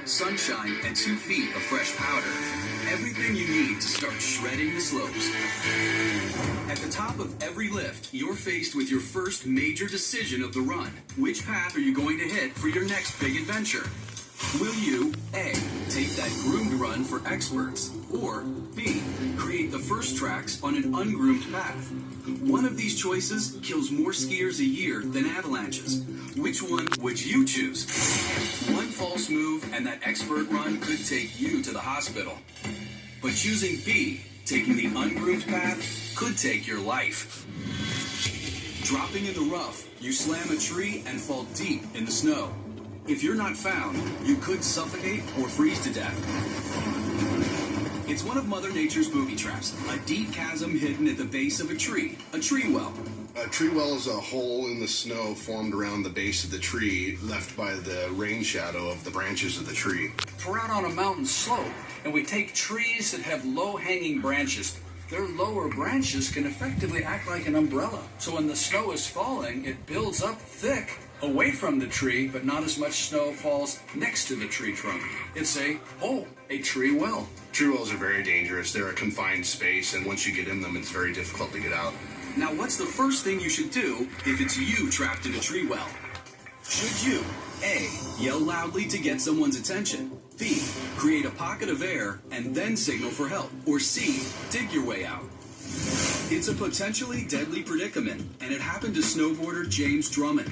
sunshine, and 2 feet of fresh powder. Everything you need to start shredding the slopes. At the top of every lift, you're faced with your first major decision of the run. Which path are you going to hit for your next big adventure? Will you, A, take that groomed run for experts, or B, create the first tracks on an ungroomed path? One of these choices kills more skiers a year than avalanches. Which one would you choose? One false move and that expert run could take you to the hospital. But choosing B, taking the ungroomed path, could take your life. Dropping in the rough, you slam a tree and fall deep in the snow. If you're not found, you could suffocate or freeze to death. It's one of Mother Nature's booby traps, a deep chasm hidden at the base of a tree well. A tree well is a hole in the snow formed around the base of the tree, left by the rain shadow of the branches of the tree. We're out on a mountain slope, and we take trees that have low-hanging branches. Their lower branches can effectively act like an umbrella. So when the snow is falling, it builds up thick away from the tree, but not as much snow falls next to the tree trunk. It's a tree well. Tree wells are very dangerous. They're a confined space, and once you get in them, it's very difficult to get out. Now, what's the first thing you should do if it's you trapped in a tree well? Should you, A, yell loudly to get someone's attention, B, create a pocket of air and then signal for help, or C, dig your way out? It's a potentially deadly predicament, and it happened to snowboarder James Drummond.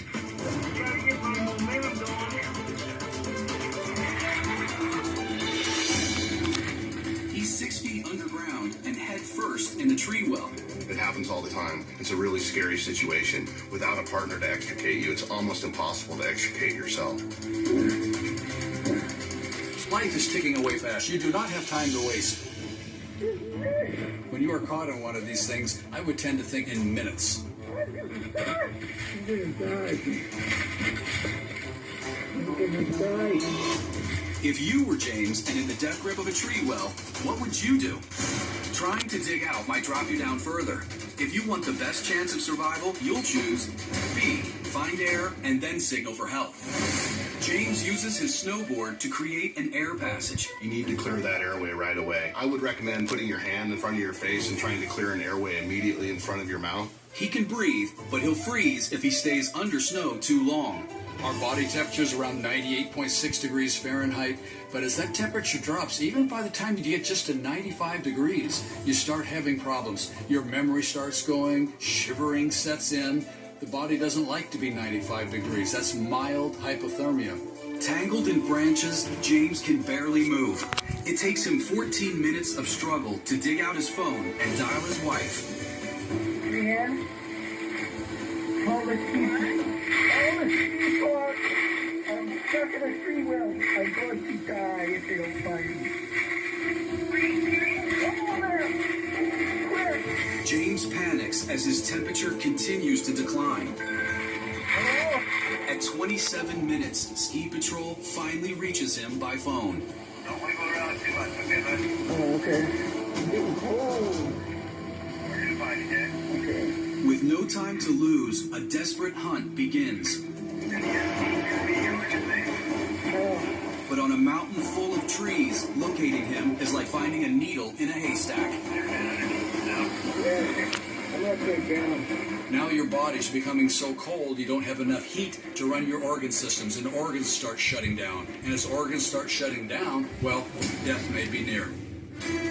He's 6 feet underground and head first in the tree well. It happens all the time. It's a really scary situation. Without a partner to extricate you, it's almost impossible to extricate yourself. Life is ticking away fast. You do not have time to waste. When you are caught in one of these things, I would tend to think in minutes. I'm gonna die. If you were James and in the death grip of a tree well, what would you do? Trying to dig out might drop you down further. If you want the best chance of survival, you'll choose B, find air and then signal for help. James uses his snowboard to create an air passage. You need to clear that airway right away. I would recommend putting your hand in front of your face and trying to clear an airway immediately in front of your mouth. He can breathe, but he'll freeze if he stays under snow too long. Our body temperature is around 98.6 degrees Fahrenheit, but as that temperature drops, even by the time you get just to 95 degrees, you start having problems. Your memory starts going, shivering sets in. The body doesn't like to be 95 degrees. That's mild hypothermia. Tangled in branches, James can barely move. It takes him 14 minutes of struggle to dig out his phone and dial his wife. Man, call the chief. I'm stuck in a tree well. I'm going to die if they don't find me. Come on there! Quick! James panics as his temperature continues to decline. Hello? At 27 minutes, Ski Patrol finally reaches him by phone. Don't wiggle around too much, okay, bud? Oh, okay. I'm getting cold. We're gonna find you, Jack. Okay. With no time to lose, a desperate hunt begins. But on a mountain full of trees, locating him is like finding a needle in a haystack. Yeah. I'm upside down. Now your body's becoming so cold you don't have enough heat to run your organ systems, and organs start shutting down. And as organs start shutting down, well, death may be near.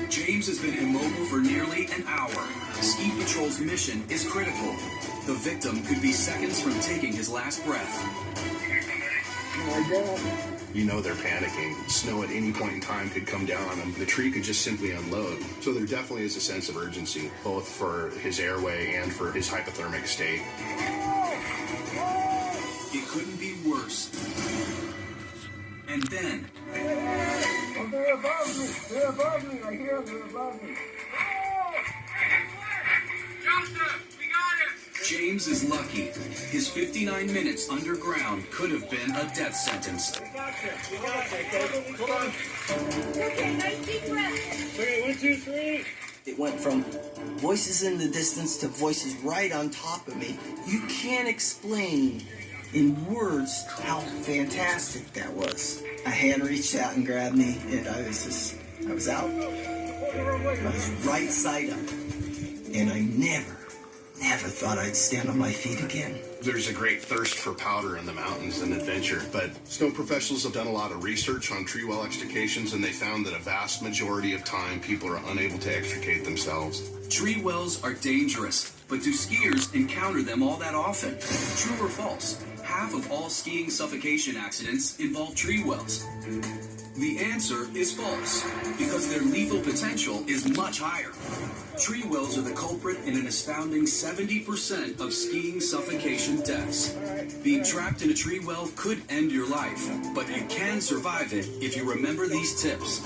James has been immobile for nearly an hour. Ski Patrol's mission is critical. The victim could be seconds from taking his last breath. Oh my God. You know they're panicking. Snow at any point in time could come down on them. The tree could just simply unload. So there definitely is a sense of urgency, both for his airway and for his hypothermic state. It couldn't be worse. And then, Oh, they're above me. They're above me. I hear them. They're above me. James is lucky. His 59 minutes underground could have been a death sentence. Hold on. Okay, nice deep breath. Okay, 1, 2, 3. It went from voices in the distance to voices right on top of me. You can't explain in words how fantastic that was. A hand reached out and grabbed me, and I was out. I was right side up. And I never thought I'd stand on my feet again. There's a great thirst for powder in the mountains and adventure, but snow professionals have done a lot of research on tree well extrications, and they found that a vast majority of time people are unable to extricate themselves. Tree wells are dangerous, but do skiers encounter them all that often? True or false? Half of all skiing suffocation accidents involve tree wells. The answer is false, because their lethal potential is much higher. Tree wells are the culprit in an astounding 70% of skiing suffocation deaths. Being trapped in a tree well could end your life, but you can survive it if you remember these tips.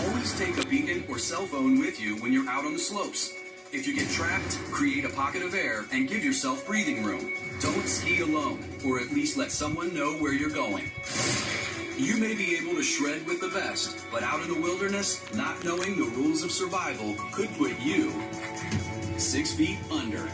Always take a beacon or cell phone with you when you're out on the slopes. If you get trapped, create a pocket of air and give yourself breathing room. Don't ski alone, or at least let someone know where you're going. You may be able to shred with the best, but out in the wilderness, not knowing the rules of survival could put you 6 feet under.